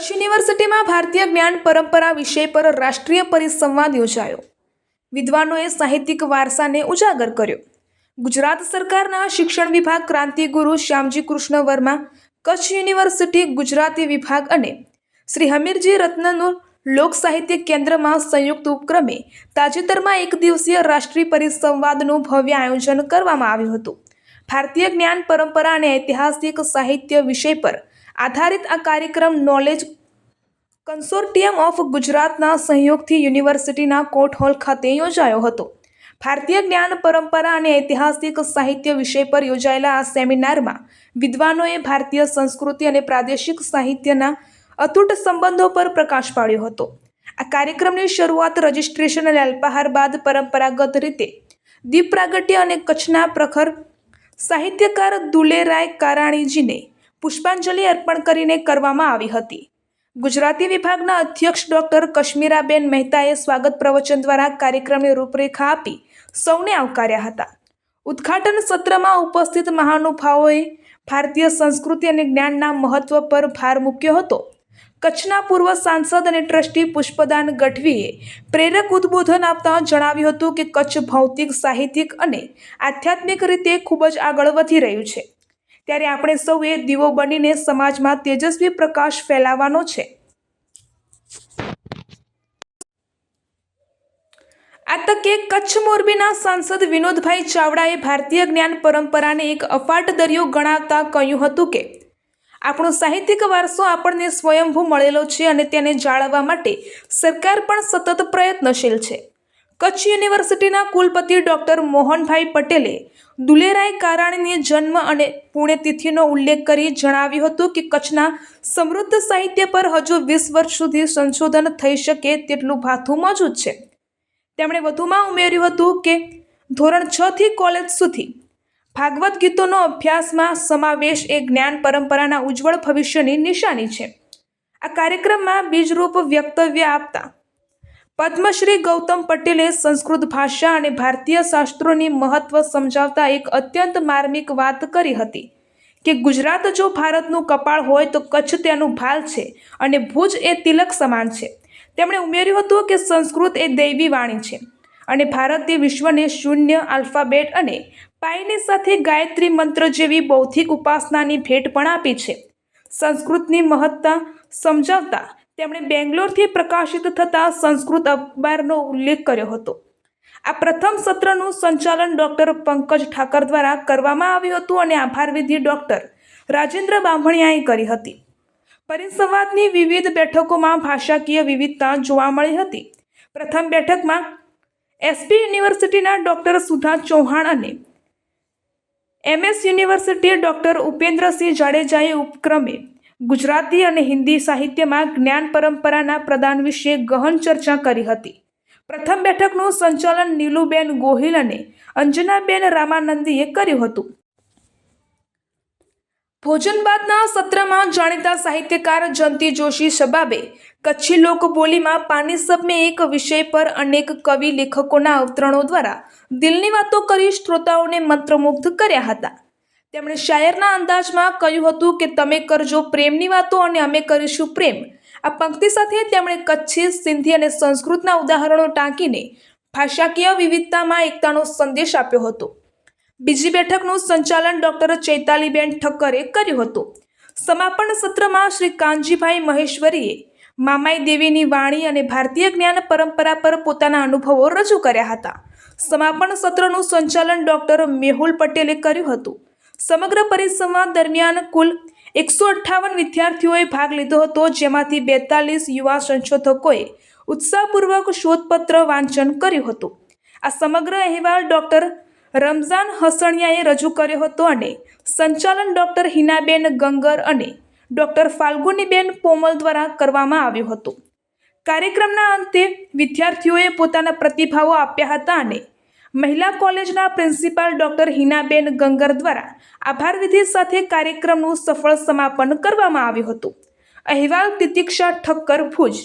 કચ્છ યુનિવર્સિટીમાં ભારતીય જ્ઞાન પરંપરા વિષય પર રાષ્ટ્રીય પરિસંવાદ યોજાયો। વિદ્વાનોએ સાહિત્યિક વારસાને ઉજાગર કર્યો। ગુજરાત સરકારના શિક્ષણ વિભાગ ક્રાંતિગુરુ શ્યામજી કૃષ્ણ વર્મા કચ્છ યુનિવર્સિટી ગુજરાતી વિભાગ અને શ્રી હમીરજી રત્નનું લોક સાહિત્ય કેન્દ્રમાં સંયુક્ત ઉપક્રમે તાજેતરમાં એક દિવસીય રાષ્ટ્રીય પરિસંવાદનું ભવ્ય આયોજન કરવામાં આવ્યું હતું। ભારતીય જ્ઞાન પરંપરા અને ઐતિહાસિક સાહિત્ય વિષય પર આધારિત આ કાર્યક્રમ નોલેજ કન્સોર્ટિયમ ઓફ ગુજરાતના સહયોગથી યુનિવર્સિટીના કોર્ટ હોલ ખાતે યોજાયો હતો। ભારતીય જ્ઞાન પરંપરા અને ઐતિહાસિક સાહિત્ય વિષય પર યોજાયેલા આ સેમિનારમાં વિદ્વાનોએ ભારતીય સંસ્કૃતિ અને પ્રાદેશિક સાહિત્યના અતૂટ સંબંધો પર પ્રકાશ પાડ્યો હતો। આ કાર્યક્રમની શરૂઆત રજિસ્ટ્રેશન અને અલ્પાહાર બાદ પરંપરાગત રીતે દીપ પ્રાગટ્ય અને કચ્છના પ્રખર સાહિત્યકાર દુલેરાય કારાણીજીને પુષ્પાંજલિ અર્પણ કરીને કરવામાં આવી હતી। ગુજરાતી વિભાગના અધ્યક્ષ ડોક્ટર કશ્મીરાબેન મહેતાએ સ્વાગત પ્રવચન દ્વારા કાર્યક્રમની રૂપરેખા આપી સૌને આવકાર્યા હતા। ઉદ્ઘાટન સત્રમાં ઉપસ્થિત મહાનુભાવોએ ભારતીય સંસ્કૃતિ અને જ્ઞાનના મહત્વ પર ભાર મૂક્યો હતો। કચ્છના પૂર્વ સાંસદ અને ટ્રસ્ટી પુષ્પદાન ગઢવીએ પ્રેરક ઉદ્બોધન આપતા જણાવ્યું હતું કે કચ્છ ભૌતિક, સાહિત્યિક અને આધ્યાત્મિક રીતે ખૂબ જ આગળ વધી રહ્યું છે, ત્યારે આપણે સૌએ દીવો બનીને સમાજમાં તેજસ્વી પ્રકાશ ફેલાવવાનો છે। આ તકે કચ્છ મોરબીના સાંસદ વિનોદભાઈ ચાવડાએ ભારતીય જ્ઞાન પરંપરાને એક અફાટ દરિયો ગણાવતા કહ્યું હતું કે આપણો સાહિત્યિક વારસો આપણને સ્વયંભૂ મળેલો છે અને તેને જાળવવા માટે સરકાર પણ સતત પ્રયત્નશીલ છે। કચ્છ યુનિવર્સિટીના કુલપતિ ડોક્ટર મોહનભાઈ પટેલે દુલેરાય કારાણીની જન્મ અને પુણ્યતિથિનો ઉલ્લેખ કરી જણાવ્યું હતું કે કચ્છના સમૃદ્ધ સાહિત્ય પર હજુ 20 વર્ષ સુધી સંશોધન થઈ શકે તેટલું ભાથું મોજૂદ છે। તેમણે વધુમાં ઉમેર્યું હતું કે ધોરણ 6 થી કોલેજ સુધી ભાગવત ગીતોનો અભ્યાસમાં સમાવેશ એ જ્ઞાન પરંપરાના ઉજ્જવળ ભવિષ્યની નિશાની છે। આ કાર્યક્રમમાં બીજરૂપ વક્તવ્ય આપતા પદ્મશ્રી ગૌતમ પટેલે સંસ્કૃત ભાષા અને ભારતીય શાસ્ત્રોની મહત્વ સમજાવતા એક અત્યંત માર્મિક વાત કરી હતી કે ગુજરાત જો ભારતનું કપાળ હોય તો કચ્છ તેનું ભાલ છે અને ભુજ એ તિલક સમાન છે। તેમણે ઉમેર્યું હતું કે સંસ્કૃત એ દૈવી વાણી છે અને ભારતે વિશ્વને શૂન્ય, આલ્ફાબેટ અને પાઈની સાથે ગાયત્રી મંત્ર જેવી બૌદ્ધિક ઉપાસનાની ભેટ પણ આપી છે। સંસ્કૃતની મહત્તા સમજાવતા તેમણે બેંગ્લોરથી પ્રકાશિત થતા સંસ્કૃત અખબારનો ઉલ્લેખ કર્યો હતો। આ પ્રથમ સત્રનું સંચાલન ડોક્ટર પંકજ ઠાકર દ્વારા કરવામાં આવ્યું હતું અને આભાર વિધિ ડોક્ટર રાજેન્દ્ર બામણિયાએ કરી હતી। પરિસંવાદની વિવિધ બેઠકોમાં ભાષાકીય વિવિધતા જોવા મળી હતી। પ્રથમ બેઠકમાં એસપી યુનિવર્સિટીના ડોક્ટર સુધા ચૌહાણ અને એમએસ યુનિવર્સિટી ડોક્ટર ઉપેન્દ્રસિંહ જાડેજાએ ઉપક્રમે ગુજરાતી અને હિન્દી સાહિત્યમાં જ્ઞાન પરંપરાના પ્રદાન વિશે ગહન ચર્ચા કરી હતી। પ્રથમ બેઠકનું સંચાલન નીલુબેન ગોહિલ અને અંજનાબેન રામાનંદીએ કર્યું હતું। ભોજન બાદના સત્રમાં જાણીતા સાહિત્યકાર જંતી જોશી શબાબે કચ્છી લોકબોલીમાં પાની સબ મેં એક વિષય પર અનેક કવિ લેખકોના અવતરણો દ્વારા દિલની વાતો કરી શ્રોતાઓને મંત્રમુગ્ધ કર્યા હતા। તેમણે શાયરના અંદાજમાં કહ્યું હતું કે તમે કરજો પ્રેમની વાતો અને અમે કરીશું પ્રેમ। આ પંક્તિ સાથે તેમણે કચ્છી, સિંધી અને સંસ્કૃતના ઉદાહરણો ટાંકીને ભાષાકીય વિવિધતામાં એકતાનો સંદેશ આપ્યો હતો। બીજી બેઠકનું સંચાલન ડોક્ટર ચૈતાલીબેન ઠક્કરે કર્યું હતું। સમાપન સત્રમાં શ્રી કાનજીભાઈ મહેશ્વરીએ મામાઈ દેવીની વાણી અને ભારતીય જ્ઞાન પરંપરા પર પોતાના અનુભવો રજૂ કર્યા હતા। સમાપન સત્રનું સંચાલન ડોક્ટર મેહુલ પટેલે કર્યું હતું। સમગ્ર પરિસંવાદ દરમિયાન કુલ 158 વિદ્યાર્થીઓએ ભાગ લીધો હતો, જેમાંથી 42 યુવા સંશોધકોએ ઉત્સાહપૂર્વક શોધપત્ર વાંચન કર્યું હતું। આ સમગ્ર અહેવાલ ડોક્ટર રમઝાન હસણિયાએ રજૂ કર્યો હતો અને સંચાલન ડોક્ટર હિનાબેન ગંગર અને ડોક્ટર ફાલ્ગુનીબેન પોમલ દ્વારા કરવામાં આવ્યું હતું। કાર્યક્રમના અંતે વિદ્યાર્થીઓએ પોતાના પ્રતિભાવો આપ્યા હતા અને મહિલા કોલેજના પ્રિન્સિપાલ ડોક્ટર હિનાબેન ગંગર દ્વારા આભાર વિધિ સાથે કાર્યક્રમનું સફળ સમાપન કરવામાં આવ્યું હતું। અહેવાલ તિતિક્ષા ઠક્કર, ભુજ।